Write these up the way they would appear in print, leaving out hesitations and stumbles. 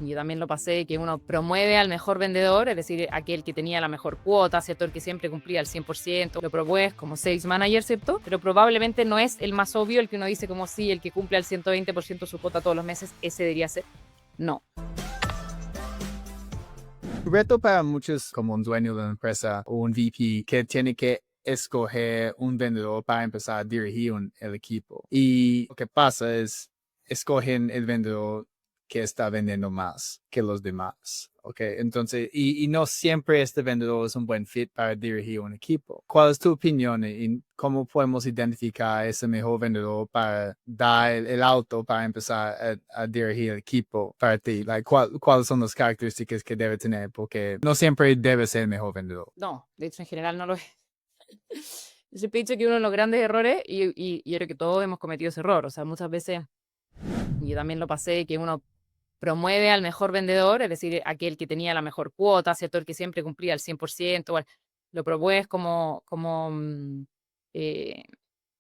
Yo también lo pasé, que uno promueve al mejor vendedor, es decir, aquel que tenía la mejor cuota, ¿cierto? El que siempre cumplía al 100%, lo promueves como sales manager, ¿cierto? Pero probablemente no es el más obvio, el que uno dice como sí, el que cumple al 120% su cuota todos los meses, ese debería ser. No. Reto para muchos como un dueño de una empresa o un VP que tiene que escoger un vendedor para empezar a dirigir el equipo. Y lo que pasa es, escogen el vendedor que está vendiendo más que los demás. Okay, entonces, y no siempre este vendedor es un buen fit para dirigir un equipo. ¿Cuál es tu opinión en cómo podemos identificar ese mejor vendedor para dar el auto para empezar a dirigir el equipo para ti? Like, ¿cuáles son las características que debe tener? Porque no siempre debe ser el mejor vendedor. No, de hecho en general no lo es. Yo siempre he dicho que uno de los grandes errores, y yo creo que todos hemos cometido ese error, o sea, muchas veces, y yo también lo pasé, que uno promueve al mejor vendedor, es decir, aquel que tenía la mejor cuota, ¿cierto? El que siempre cumplía al 100%, bueno, lo promueves eh,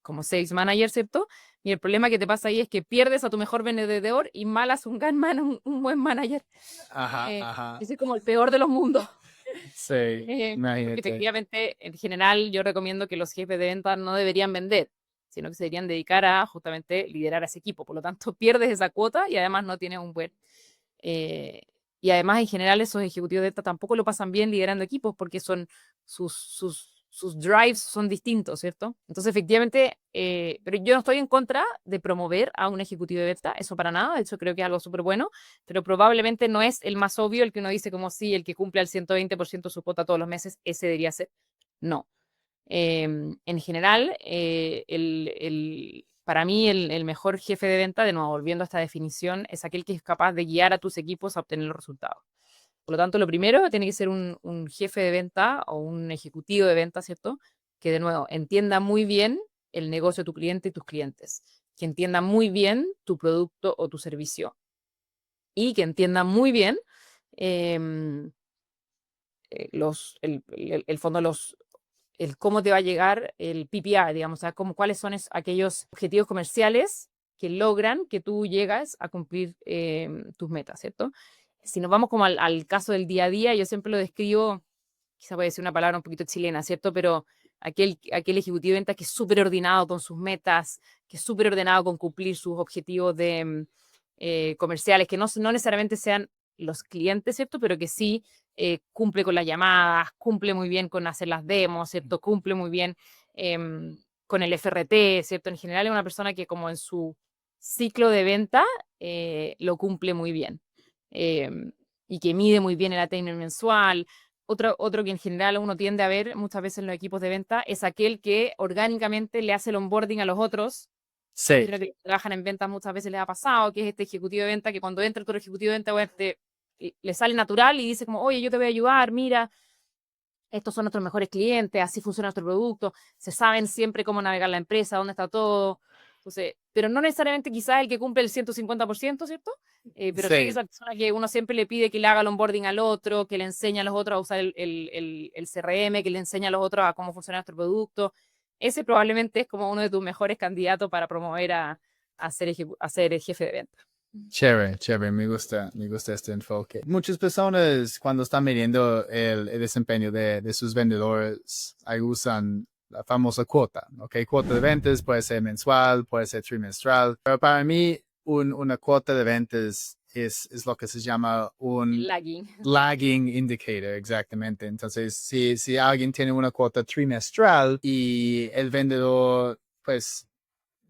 como sales manager, ¿cierto? Y el problema que te pasa ahí es que pierdes a tu mejor vendedor y malas un buen manager. Ajá, ajá. Ese es como el peor de los mundos. Sí, Porque imagínate. efectivamente, en general, yo recomiendo que los jefes de venta no deberían vender, sino que se deberían dedicar a justamente liderar a ese equipo. Por lo tanto, pierdes esa cuota y además no tienes un buen... eh, y además, en general, esos ejecutivos de venta tampoco lo pasan bien liderando equipos porque son sus drives son distintos, ¿cierto? Entonces, efectivamente, pero yo no estoy en contra de promover a un ejecutivo de venta, eso para nada, de hecho creo que es algo súper bueno, pero probablemente no es el más obvio, el que uno dice como sí, el que cumple al 120% su cuota todos los meses, ese debería ser. No. En general, para mí el mejor jefe de venta, de nuevo, volviendo a esta definición, es aquel que es capaz de guiar a tus equipos a obtener los resultados. Por lo tanto, lo primero tiene que ser un jefe de venta o un ejecutivo de venta, ¿cierto? Que de nuevo entienda muy bien el negocio de tu cliente y tus clientes, que entienda muy bien tu producto o tu servicio y que entienda muy bien em, el fondo, el cómo te va a llegar el PPA, digamos, o sea, cuáles son aquellos objetivos comerciales que logran que tú llegas a cumplir tus metas, ¿cierto? Si nos vamos como al caso del día a día, yo siempre lo describo, quizá puede ser una palabra un poquito chilena, ¿cierto? Pero aquel ejecutivo de ventas que es súper ordenado con sus metas, que es súper ordenado con cumplir sus objetivos comerciales, que no necesariamente sean los clientes, ¿cierto? Pero que sí cumple con las llamadas, cumple muy bien con hacer las demos, ¿cierto? Cumple muy bien con el FRT, ¿cierto? En general es una persona que como en su ciclo de venta lo cumple muy bien y que mide muy bien el attainment mensual. Otro que en general uno tiende a ver muchas veces en los equipos de venta es aquel que orgánicamente le hace el onboarding a los otros. Yo Sí, creo que trabajan en ventas muchas veces les ha pasado, que es este ejecutivo de venta que cuando entra otro ejecutivo de venta, bueno, le sale natural y dice como, oye, yo te voy a ayudar, mira, estos son nuestros mejores clientes, así funciona nuestro producto, se saben siempre cómo navegar la empresa, dónde está todo. Entonces, pero no necesariamente quizás el que cumple el 150%, ¿cierto? Pero sí sí. esa persona que uno siempre le pide que le haga el onboarding al otro, que le enseña a los otros a usar el CRM, que le enseña a los otros a cómo funciona nuestro producto. Ese probablemente es como uno de tus mejores candidatos para promover a ser el jefe de venta. Chévere, chévere, me gusta este enfoque. Muchas personas cuando están midiendo el desempeño de sus vendedores, ahí usan la famosa cuota, ¿ok? Cuota de ventas puede ser mensual, puede ser trimestral, pero para mí una cuota de ventas es lo que se llama un Lagging. lagging indicator, exactamente. Entonces, si alguien tiene una cuota trimestral y el vendedor, pues,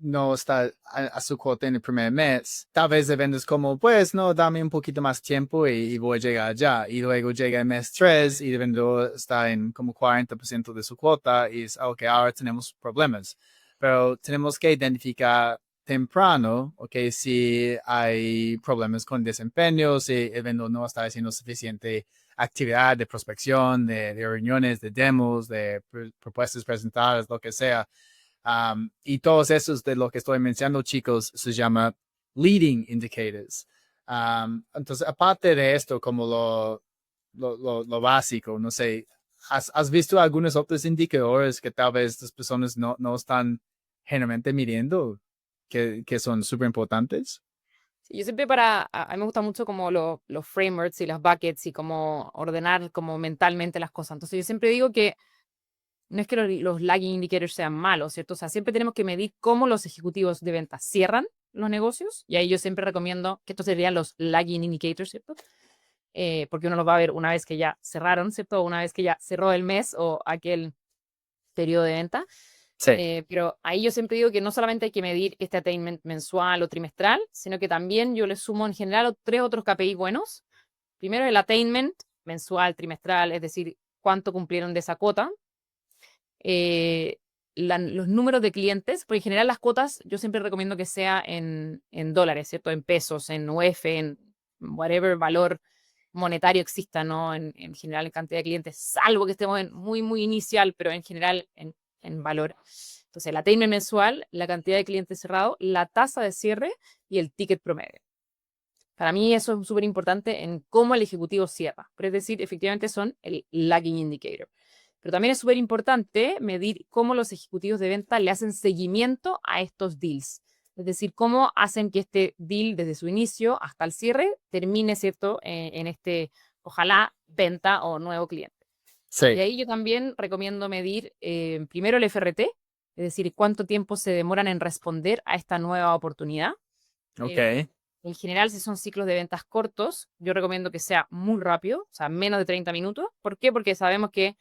no está a su cuota en el primer mes, tal vez le vendes como, pues, no, dame un poquito más tiempo y voy a llegar allá. Y luego llega el mes 3 y el vendedor está en como 40% de su cuota y es, ok, ahora tenemos problemas. Pero tenemos que identificar temprano, ok, si hay problemas con desempeño, si el vendedor no está haciendo suficiente actividad de prospección, de reuniones, de demos, de propuestas presentadas, lo que sea. Y todos esos de lo que estoy mencionando, chicos, se llama leading indicators. Entonces, aparte de esto, como lo básico, no sé, ¿has visto algunos otros indicadores que tal vez las personas no están generalmente midiendo, que son súper importantes? Sí, yo siempre a mí me gusta mucho como los frameworks y las buckets y como ordenar como mentalmente las cosas. Entonces yo siempre digo que no es que los lagging indicators sean malos, ¿cierto? O sea, siempre tenemos que medir cómo los ejecutivos de ventas cierran los negocios y ahí yo siempre recomiendo que estos serían los lagging indicators, ¿cierto? Porque uno los va a ver una vez que ya cerraron, ¿cierto? Una vez que ya cerró el mes o aquel periodo de venta. Sí, Pero ahí yo siempre digo que no solamente hay que medir este attainment mensual o trimestral, sino que también yo le sumo en general tres otros KPI buenos. Primero, el attainment mensual, trimestral, es decir, cuánto cumplieron de esa cuota. Eh, los números de clientes, porque en general las cuotas yo siempre recomiendo que sea en dólares, ¿cierto? En pesos, en UF, en whatever valor monetario exista, ¿no? En general en cantidad de clientes, salvo que estemos en muy, muy inicial, pero en general en valor. Entonces, el attainment mensual, la cantidad de clientes cerrados, la tasa de cierre y el ticket promedio. Para mí eso es súper importante en cómo el ejecutivo cierra. Pero es decir, efectivamente son el lagging indicator. Pero también es súper importante medir cómo los ejecutivos de venta le hacen seguimiento a estos deals. Es decir, cómo hacen que este deal desde su inicio hasta el cierre termine, ¿cierto? En este, ojalá, venta o nuevo cliente. Y sí, ahí yo también recomiendo medir primero el FRT, es decir, cuánto tiempo se demoran en responder a esta nueva oportunidad. Eh, ok. en general, si son ciclos de ventas cortos, yo recomiendo que sea muy rápido, o sea, menos de 30 minutos. ¿Por qué? Porque sabemos que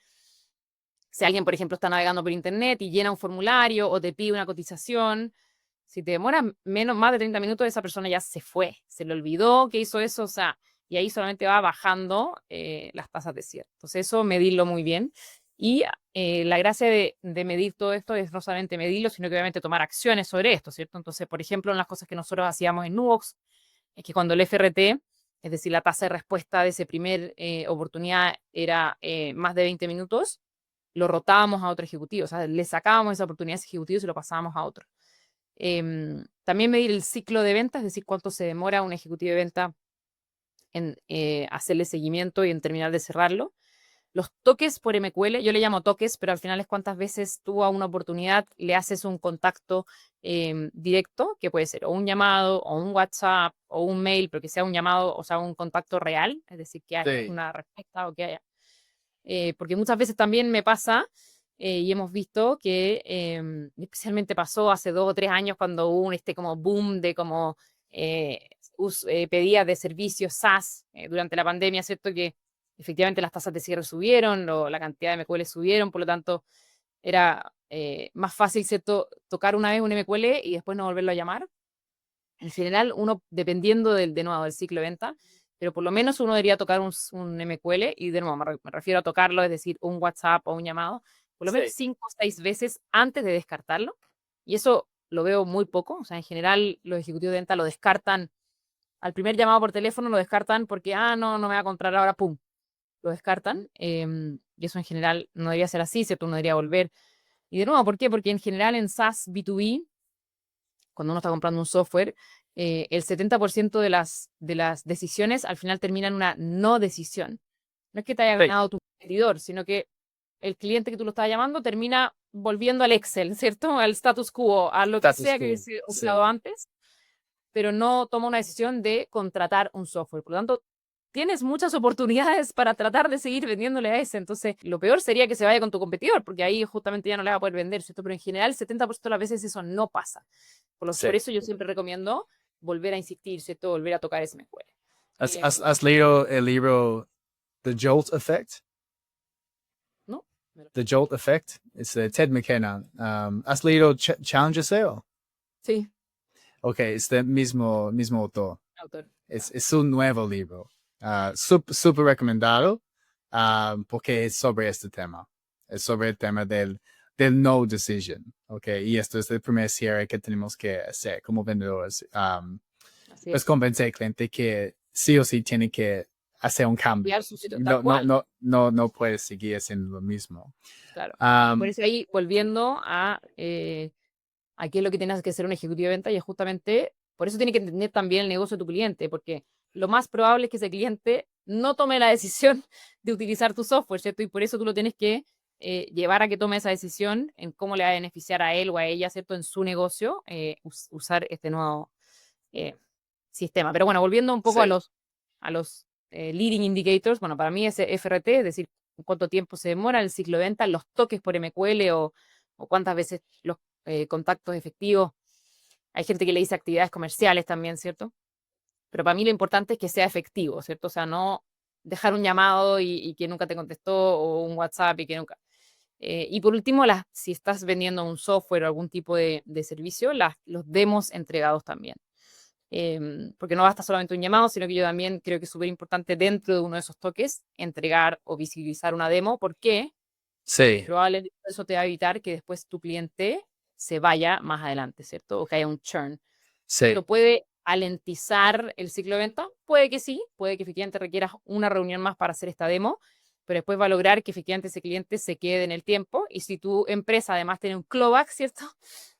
si alguien, por ejemplo, está navegando por internet y llena un formulario o te pide una cotización, si te demora más de 30 minutos, esa persona ya se fue, se le olvidó que hizo eso, o sea, y ahí solamente va bajando las tasas de cierre. Entonces, eso medirlo muy bien. Y la gracia de medir todo esto es no solamente medirlo, sino que obviamente tomar acciones sobre esto, ¿cierto? Entonces, por ejemplo, en las cosas que nosotros hacíamos en Nuvox, es que cuando el FRT, es decir, la tasa de respuesta de esa primer oportunidad era más de 20 minutos, lo rotábamos a otro ejecutivo, o sea, le sacábamos esa oportunidad a ese ejecutivo y se lo pasábamos a otro. También medir el ciclo de ventas, es decir, cuánto se demora un ejecutivo de venta en hacerle seguimiento y en terminar de cerrarlo. Los toques por MQL, yo le llamo toques, pero al final es cuántas veces tú a una oportunidad le haces un contacto directo, que puede ser o un llamado, o un WhatsApp, o un mail, pero que sea un llamado, o sea, un contacto real, es decir, que haya Sí. una respuesta o que haya. Porque muchas veces también me pasa, y hemos visto que especialmente pasó hace 2 o 3 años cuando hubo este como boom de como pedidas de servicios SaaS durante la pandemia, ¿cierto? Que efectivamente las tasas de cierre subieron, la cantidad de MQL subieron, por lo tanto era más fácil, ¿cierto? Tocar una vez un MQL y después no volverlo a llamar. En general, uno, dependiendo de nuevo, del ciclo de venta, pero por lo menos uno debería tocar un MQL y de nuevo me refiero a tocarlo, es decir, un WhatsApp o un llamado, por lo menos Sí. 5 o 6 veces antes de descartarlo. Y eso lo veo muy poco. O sea, en general, los ejecutivos de venta lo descartan. Al primer llamado por teléfono lo descartan porque, no, no me va a comprar ahora, pum, lo descartan. Y eso en general no debería ser así, ¿cierto? Uno debería volver. Y de nuevo, ¿por qué? Porque en general en SaaS B2B cuando uno está comprando un software, el 70% de las decisiones al final terminan en una no decisión. No es que te haya Sí. ganado tu competidor, sino que el cliente que tú lo estás llamando termina volviendo al Excel, ¿cierto? Al status quo, a lo que Status sea que quo. hubiese Sí. usado antes, pero no toma una decisión de contratar un software. Por lo tanto, tienes muchas oportunidades para tratar de seguir vendiéndole a ese. Entonces, lo peor sería que se vaya con tu competidor, porque ahí justamente ya no le va a poder vender, ¿cierto? Pero en general, el 70% de las veces eso no pasa. Por Sí. eso yo siempre recomiendo volver a insistir, ¿cierto? Volver a tocar ese MQL. ¿Has leído el libro The Jolt Effect? ¿No? The Jolt Effect. Es de Ted McKenna. ¿Has leído Challenger Sale? Sí, Ok, es del mismo autor. autor. Es un nuevo libro. Súper recomendado porque es sobre este tema. Es sobre el tema del no decision. Ok, y esto es el primer cierre que tenemos que hacer como vendedores. Así Pues es. convencer al cliente que sí o sí tiene que hacer un cambio. Cambiar su sitio, tal cual. No puedes seguir haciendo lo mismo. Claro. Por Um, eso ahí, volviendo a qué es lo que tienes que hacer un ejecutivo de venta, y es justamente, por eso tiene que entender también el negocio de tu cliente, porque lo más probable es que ese cliente no tome la decisión de utilizar tu software, ¿cierto? Y por eso tú lo tienes que llevar a que tome esa decisión en cómo le va a beneficiar a él o a ella, ¿cierto? En su negocio, usar este nuevo sistema. Pero bueno, volviendo un poco Sí. a los leading indicators, bueno, para mí ese FRT, es decir, cuánto tiempo se demora el ciclo de venta, los toques por MQL o cuántas veces los contactos efectivos. Hay gente que le dice actividades comerciales también, ¿cierto? Pero para mí lo importante es que sea efectivo, ¿cierto? O sea, no dejar un llamado y que nunca te contestó o un WhatsApp y que nunca... y por último, si estás vendiendo un software o algún tipo de servicio, los demos entregados también. Porque no basta solamente un llamado, sino que yo también creo que es súper importante dentro de uno de esos toques entregar o visibilizar una demo. ¿Por qué? Sí, Probablemente eso te va a evitar que después tu cliente se vaya más adelante, ¿cierto? O que haya un churn. sí, ¿Lo puede alentizar el ciclo de venta? Puede que sí, puede que efectivamente requieras una reunión más para hacer esta demo, pero después va a lograr que efectivamente ese cliente se quede en el tiempo y si tu empresa además tiene un clawback, ¿cierto?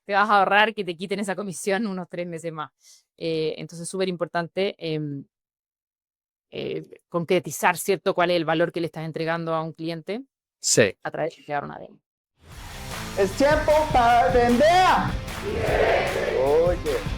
Te vas a ahorrar que te quiten esa comisión unos 3 meses más. Entonces es súper importante concretizar, ¿cierto? Cuál es el valor que le estás entregando a un cliente sí. a través de crear una demo. Es tiempo para vender. Oye.